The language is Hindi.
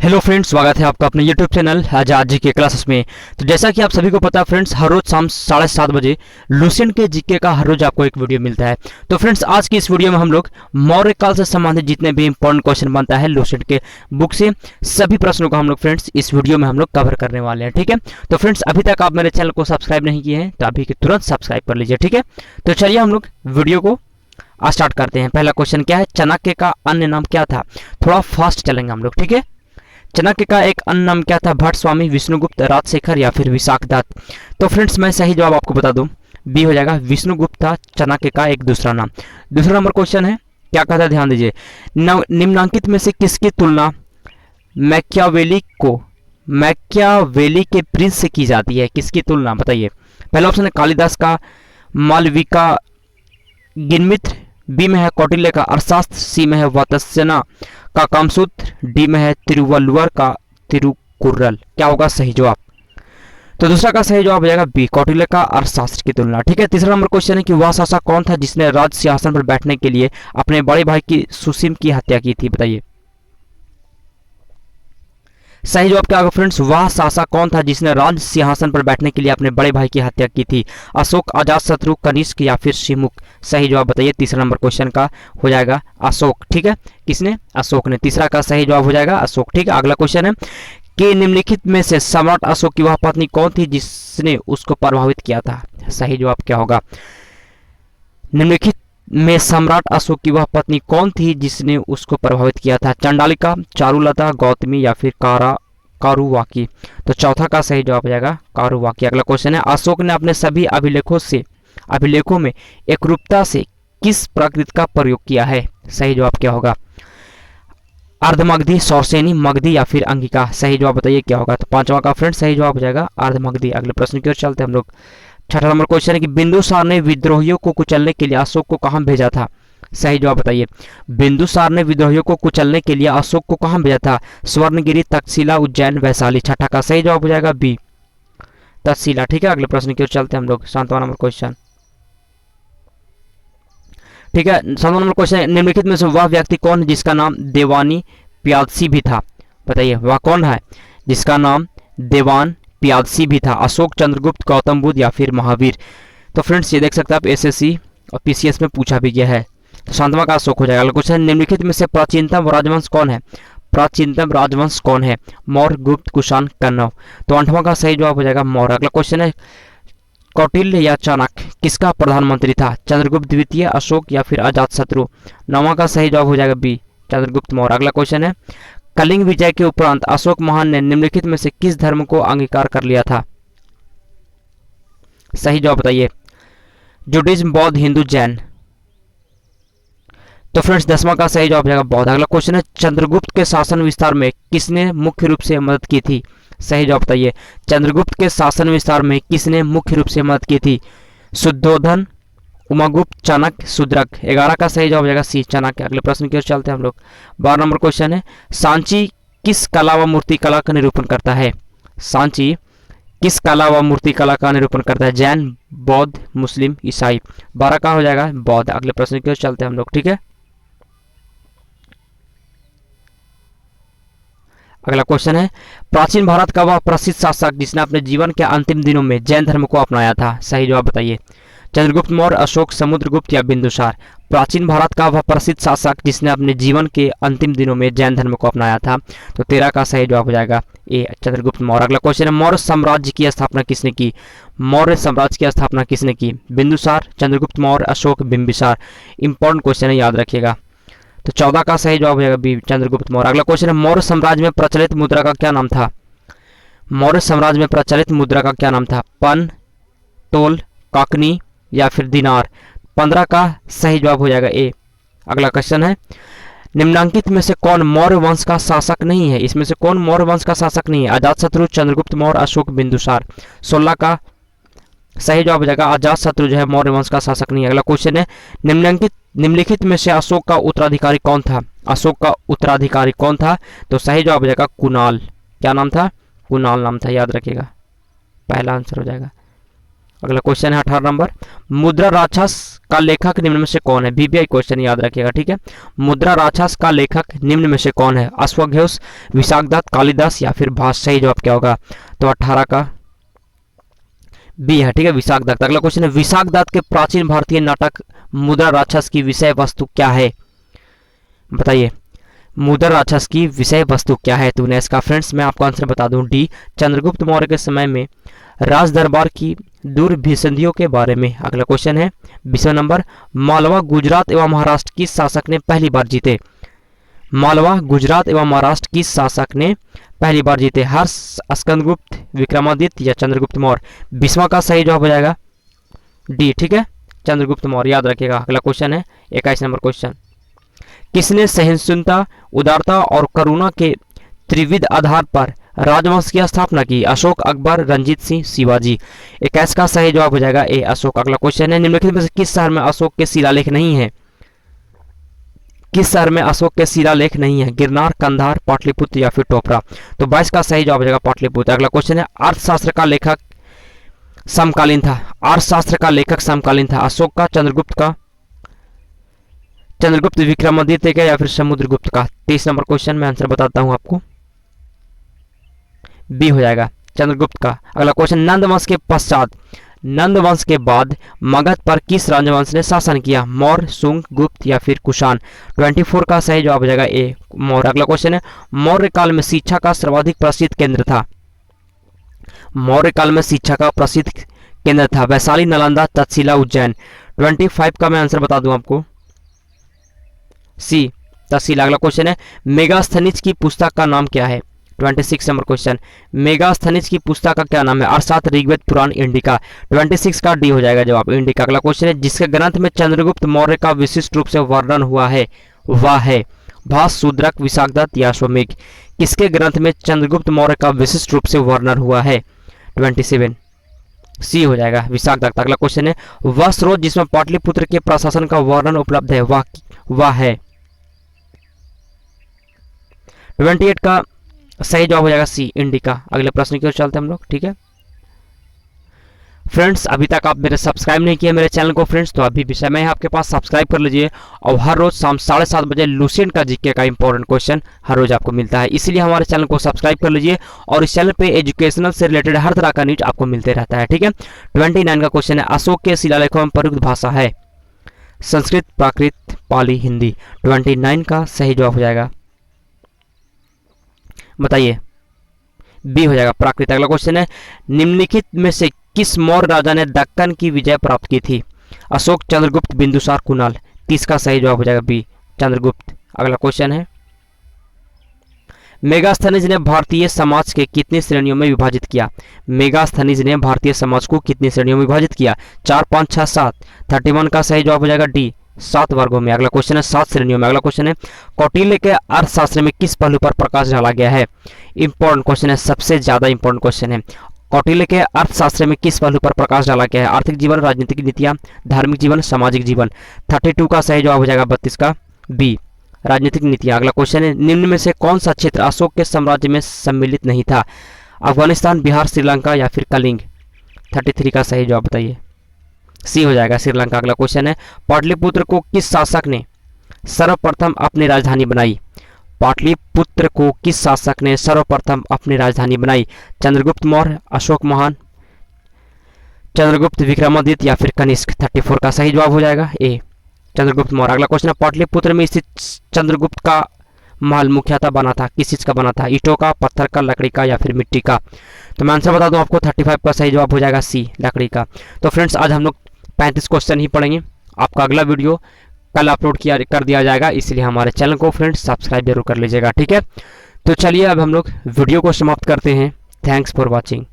हेलो फ्रेंड्स, स्वागत है आपका अपने यूट्यूब चैनल आजाद जी के क्लासेस में। तो जैसा कि आप सभी को पता है फ्रेंड्स, हर रोज शाम 7:30 बजे लुसेंट के जीके का हर रोज आपको एक वीडियो मिलता है। तो फ्रेंड्स, आज की इस वीडियो में हम लोग मौर्य काल से संबंधित जितने भी इंपॉर्टेंट क्वेश्चन बनता है लुसेंट के बुक से, सभी प्रश्नों को हम लोग फ्रेंड्स इस वीडियो में हम लोग कवर करने वाले हैं। ठीक है, तो फ्रेंड्स अभी तक आप मेरे चैनल को सब्सक्राइब नहीं किए हैं तो अभी के तुरंत सब्सक्राइब कर लीजिए। ठीक है, तो चलिए हम लोग वीडियो को स्टार्ट करते हैं। पहला क्वेश्चन क्या है, चाणक्य का अन्य नाम क्या था? थोड़ा फास्ट चलेंगे हम लोग। ठीक है, चाणक्य का एक अन्य नाम क्या था? भट्ट स्वामी, विष्णुगुप्त, राजशेखर या फिर विशाखदत्त। तो फ्रेंड्स मैं सही जवाब आपको बता दूं, बी हो जाएगा, विष्णुगुप्त था चाणक्य का एक दूसरा नाम। दूसरा नंबर क्वेश्चन है, क्या कहता है ध्यान दीजिए, निम्नांकित में से किसकी तुलना मैकियावेली के प्रिंस से की जाती है? किसकी तुलना बताइए। पहला ऑप्शन है कालिदास का मालविका गिनमित्र, बी में है कौटिल्य का अर्थशास्त्र, सी में है वात्स्यना का कामसूत्र, डी में है तिरुवल्लुवर का तिरुकुर्रल। क्या होगा सही जवाब? तो दूसरा का सही जवाब हो जाएगा बी, कौटिल्य का अर्थशास्त्र की तुलना। ठीक है, तीसरा नंबर क्वेश्चन है कि वह शासक कौन था जिसने राज सिंहासन पर बैठने के लिए अपने बड़े भाई की सुसीम की हत्या की थी? बताइए सही जवाब क्या होगा फ्रेंड्स? वह शासक कौन था जिसने राज सिंहासन पर बैठने के लिए अपने बड़े भाई की हत्या की थी? अशोक, अजातशत्रु, कनिष्क या फिर शिमुख? सही जवाब बताइए। तीसरा नंबर क्वेश्चन का हो जाएगा अशोक। ठीक है, किसने? अशोक ने। तीसरा का सही जवाब हो जाएगा अशोक। ठीक है, अगला क्वेश्चन है कि निम्नलिखित में से सम्राट अशोक की वह पत्नी कौन थी जिसने उसको प्रभावित किया था? सही जवाब क्या होगा? निम्नलिखित में सम्राट अशोक की वह पत्नी कौन थी जिसने उसको प्रभावित किया था? चंडालिका, चारुलता, गौतमी या फिर कारुवाकी? तो चौथा का सही जवाब हो जाएगा कारुवाकी। अगला क्वेश्चन है, अशोक ने अपने सभी अभिलेखों में एकरूपता से किस प्रकृति का प्रयोग किया है? सही जवाब क्या होगा? अर्धमगधी, सौरसेनी, मगधी या फिर अंगिका? सही जवाब बताइए क्या होगा? तो पांचवा का फ्रेंड सही जवाब हो जाएगा अर्धमगधी। अगले प्रश्न की ओर चलते हैं हम लोग। छठा नंबर क्वेश्चन है कि बिंदुसार ने विद्रोहियों को कुचलने के लिए अशोक को कहां भेजा था? सही जवाब बताइए। बिंदुसार ने विद्रोहियों को कुचलने के लिए अशोक को कहां भेजा था? स्वर्णगिरी, तक्षशिला, उज्जैन, वैशाली? छठा का सही जवाब हो जाएगा बी, तक्षशिला। ठीक है, अगले प्रश्न की ओर चलते हैं हम लोग। सातवां नंबर क्वेश्चन। ठीक है, सातवां नंबर क्वेश्चन, निम्नलिखित में से वह व्यक्ति कौन है जिसका नाम देवानी प्यादसी भी था? बताइए वह कौन है जिसका नाम देवान प्यादसी भी था? अशोक, चंद्रगुप्त, गौतम बुद्ध या फिर महावीर? तो फ्रेंड्स ये देख सकते हैं आप, एसएससी और पीसीएस में पूछा भी गया है। तो शांतवा का अशोक हो जाएगा। अगला क्वेश्चन, निम्नलिखित में से प्राचीनतम राजवंश कौन है? प्राचीनतम राजवंश कौन है? मौर्य, गुप्त, कुषाण, कन्नौ? तो आठवां का सही जवाब हो जाएगा मौर्य। अगला क्वेश्चन है, कौटिल्य या चाणक्य किसका प्रधानमंत्री था? चंद्रगुप्त द्वितीय, अशोक या फिर अजातशत्रु? नौवां का सही जवाब हो जाएगा बी, चंद्रगुप्त मौर्य। अगला क्वेश्चन है, कलिंग विजय के उपरांत अशोक महान ने निम्नलिखित में से किस धर्म को अंगीकार कर लिया था? सही जवाब बताइए। जुडिज्म, बौद्ध, हिंदू, जैन? तो फ्रेंड्स दसवां का सही जवाब हो जाएगा बौद्ध। अगला क्वेश्चन है, चंद्रगुप्त के शासन विस्तार में किसने मुख्य रूप से मदद की थी? सही जवाब बताइए। चंद्रगुप्त के शासन विस्तार में किसने मुख्य रूप से मदद की थी? शुद्धोधन, उमागुप्त, चाणक्य, शूद्रक? 11 का सही जवाब हो जाएगा सी, चाणक्य। अगले प्रश्न की ओर चलते हैं हम लोग। 12 नंबर क्वेश्चन है, सांची किस कला व मूर्ति कला का निरूपण करता है? सांची किस कला व मूर्ति कला का निरूपण करता है? जैन, बौद्ध, मुस्लिम, ईसाई? 12 का हो जाएगा बौद्ध। अगले प्रश्न की ओर चलते हैं हम लोग। ठीक है, अगला क्वेश्चन है, प्राचीन भारत का वह प्रसिद्ध शासक जिसने अपने जीवन के अंतिम दिनों में जैन धर्म को अपनाया था? सही जवाब बताइए। चंद्रगुप्त मौर्य, अशोक, समुद्रगुप्त या बिंदुसार? प्राचीन भारत का वह प्रसिद्ध शासक जिसने अपने जीवन के अंतिम दिनों में जैन धर्म को अपनाया था? तो 13 का सही जवाब हो जाएगा ए, चंद्रगुप्त मौर्य। अगला क्वेश्चन है, मौर्य साम्राज्य की स्थापना किसने की? मौर्य साम्राज्य की स्थापना किसने की? बिंदुसार, चंद्रगुप्त मौर्य, अशोक, बिंबिसार? इंपॉर्टेंट क्वेश्चन है, याद रखिएगा। तो 14 का सही जवाब हो जाएगा बी, चंद्रगुप्त मौर्य। अगला क्वेश्चन है, मौर्य साम्राज्य में प्रचलित मुद्रा का क्या नाम था? मौर्य साम्राज्य में प्रचलित मुद्रा का क्या नाम था? पन, टोल, काकनी या फिर दिनार? 15 का सही जवाब हो जाएगा ए। अगला क्वेश्चन है, निम्नांकित में से कौन मौर्य वंश का शासक नहीं है? इसमें से कौन मौर्य वंश का शासक नहीं है? अजातशत्रु, चंद्रगुप्त मौर्य, अशोक, बिंदुसार? 16 का सही जवाब हो जाएगा अजातशत्रु जो है मौर्य वंश का शासक नहीं है। अगला क्वेश्चन है, निम्नलिखित में से अशोक का उत्तराधिकारी कौन था? अशोक का उत्तराधिकारी कौन था? तो सही जवाब हो जाएगा कुणाल। क्या नाम था? कुणाल नाम था, याद रखिएगा, पहला आंसर हो जाएगा। अगला क्वेश्चन है 18 नंबर, मुद्रा राक्षस का लेखक निम्न में से कौन है? बीबीआई क्वेश्चन याद रखिएगा, ठीक है। मुद्रा राक्षस का लेखक निम्न में से कौन है? अश्वघोष, विशाखदत्त, कालिदास या फिर भास? सही जवाब क्या होगा? तो 18 का बी है, ठीक है, विशाखदत्त। अगला क्वेश्चन है, विशाखदत्त के प्राचीन भारतीय नाटक मुद्रा राक्षस की विषय वस्तु क्या है? बताइए, मुद्रा राक्षस की विषय वस्तु क्या है? तो इसका फ्रेंड्स मैं आपको आंसर बता दूं, डी, चंद्रगुप्त मौर्य के समय में राज दरबार की दुर्भिसंधियों के बारे में। अगला क्वेश्चन है 20वां नंबर, मालवा, गुजरात एवं महाराष्ट्र किस शासक ने पहली बार जीते? मालवा, गुजरात एवं महाराष्ट्र किस शासक ने पहली बार जीते? हर्ष, स्कंदगुप्त, विक्रमादित्य या चंद्रगुप्त मौर्य? 20वां का सही जवाब हो जाएगा डी, ठीक है, चंद्रगुप्त मौर्य, याद रखिएगा। अगला क्वेश्चन है 21 नंबर क्वेश्चन, किसने सहिष्णुता, उदारता और करुणा के त्रिविध आधार पर राजवंश की स्थापना की? अशोक, अकबर, रंजीत सिंह, शिवाजी? 21 का सही जवाब हो जाएगा ए, अशोक। अगला क्वेश्चन है, निम्नलिखित में से किस शहर में अशोक के शिलालेख नहीं है? किस शहर में अशोक के शिलालेख नहीं है? गिरनार, कंधार, पाटलिपुत्र या फिर टोपरा? तो 22 का सही जवाब हो जाएगा पाटलिपुत्र। अगला क्वेश्चन है, अर्थशास्त्र का लेखक समकालीन था? अर्थशास्त्र का लेखक समकालीन था? अशोक का, चंद्रगुप्त का, चंद्रगुप्त, विक्रमादित्य का या फिर समुद्रगुप्त का? 23 नंबर क्वेश्चन में आंसर बताता हूं आपको, बी हो जाएगा, चंद्रगुप्त का। अगला क्वेश्चन, नंदवंश के पश्चात, नंदवंश के बाद मगध पर किस राजवंश ने शासन किया? मौर्य, शुंग, गुप्त या फिर कुषाण? 24 का सही जवाब हो जाएगा ए, मौर्य। अगला क्वेश्चन है, मौर्य काल में शिक्षा का सर्वाधिक प्रसिद्ध केंद्र था? मौर्य काल में शिक्षा का प्रसिद्ध केंद्र था वैशाली, नालंदा, तक्षशिला, उज्जैन? 25 का मैं आंसर बता दूं आपको, सी, तक्षशिला। अगला क्वेश्चन है, मेगास्थनीज की पुस्तक का नाम क्या है? 26 नंबर क्वेश्चन, मेगास्थनीज की पुस्तक का क्या नाम है? अर्थात ऋग्वेद, पुराण, इंडिका? 26 का डी हो जाएगा जवाब, इंडिका। अगला क्वेश्चन है, जिसके ग्रंथ में चंद्रगुप्त मौर्य का विशिष्ट रूप से वर्णन हुआ है वह है? भास, शूद्रक, विशाखदत्त या अश्वमेघ? किसके ग्रंथ में चंद्रगुप्त मौर्य का विशिष्ट रूप से वर्णन हुआ है? 27 सी हो जाएगा, विशाखदत्त। अगला क्वेश्चन है, वह स्रोत जिसमें पाटलिपुत्र के प्रशासन का वर्णन उपलब्ध है वह है? 28 का सही जवाब हो जाएगा सी, इंडिका। अगले प्रश्न की ओर चलते हैं हम लोग, ठीक है फ्रेंड्स। अभी तक आप मेरे सब्सक्राइब नहीं किए मेरे चैनल को फ्रेंड्स, तो अभी भी समय है आपके पास, सब्सक्राइब कर लीजिए। और हर रोज शाम 7:30 बजे लुसेंट का जीके का इंपॉर्टेंट क्वेश्चन हर रोज आपको मिलता है, इसलिए हमारे चैनल को सब्सक्राइब कर लीजिए। और इस चैनल पे एजुकेशनल से रिलेटेड हर तरह का न्यूज आपको मिलते रहता है, ठीक है। 29 का क्वेश्चन है, अशोक के शिलालेखों में प्रयुक्त भाषा है? संस्कृत, प्राकृत, पाली, हिंदी? 29 का सही जवाब हो जाएगा, बताइए, बी हो जाएगा, प्राकृत। अगला क्वेश्चन है, निम्नलिखित में से किस मौर्य राजा ने दक्कन की विजय प्राप्त की थी? अशोक, चंद्रगुप्त, बिंदुसार, कुणाल? 30 का सही जवाब हो जाएगा बी, चंद्रगुप्त। अगला क्वेश्चन है, मेगास्थनीज ने भारतीय समाज के कितनी श्रेणियों में विभाजित किया? मेगास्थनीज ने भारतीय समाज को कितनी श्रेणियों में विभाजित किया? 4, 5, 6, 7? 31 का सही जवाब हो जाएगा डी, 7 वर्गों में। अगला क्वेश्चन है, 7 श्रेणियों में। अगला क्वेश्चन है, कौटिल्य के अर्थशास्त्र में किस पहलू पर प्रकाश डाला गया है? इंपॉर्टेंट क्वेश्चन है, सबसे ज्यादा इंपॉर्टेंट क्वेश्चन है। कौटिल्य के अर्थशास्त्र में किस पहलू पर प्रकाश डाला गया है? आर्थिक जीवन, राजनीतिक नीतियां, धार्मिक जीवन, सामाजिक जीवन? 32 का सही जवाब हो जाएगा 32 का बी, राजनीतिक नीतियां। अगला क्वेश्चन है, निम्न में से कौन सा क्षेत्र अशोक के साम्राज्य में सम्मिलित नहीं था? अफगानिस्तान, बिहार, श्रीलंका या फिर कलिंग? 33 का सही जवाब बताइए, सी हो जाएगा, श्रीलंका। अगला क्वेश्चन है, पाटलिपुत्र को किस शासक ने सर्वप्रथम अपनी राजधानी बनाई? पाटलिपुत्र को किस शासक ने सर्वप्रथम अपनी राजधानी बनाई? चंद्रगुप्त मौर्य, अशोक महान, चंद्रगुप्त, विक्रमादित्य या फिर कनिष्क? 34 का सही जवाब हो जाएगा ए, चंद्रगुप्त मौर्य। अगला क्वेश्चन है, पाटलिपुत्र में स्थित चंद्रगुप्त का महल मुख्यतः बना था, किस चीज का बना था? ईंटों का, पत्थर का, लकड़ी का या फिर मिट्टी का? तो मैं आंसर बता दूं आपको, 35 का सही जवाब हो जाएगा सी, लकड़ी का। तो फ्रेंड्स आज हम लोग 35 क्वेश्चन ही पढ़ेंगे, आपका अगला वीडियो कल अपलोड कर दिया जाएगा, इसलिए हमारे चैनल को फ्रेंड्स सब्सक्राइब जरूर कर लीजिएगा, ठीक है। तो चलिए अब हम लोग वीडियो को समाप्त करते हैं। Thanks for watching.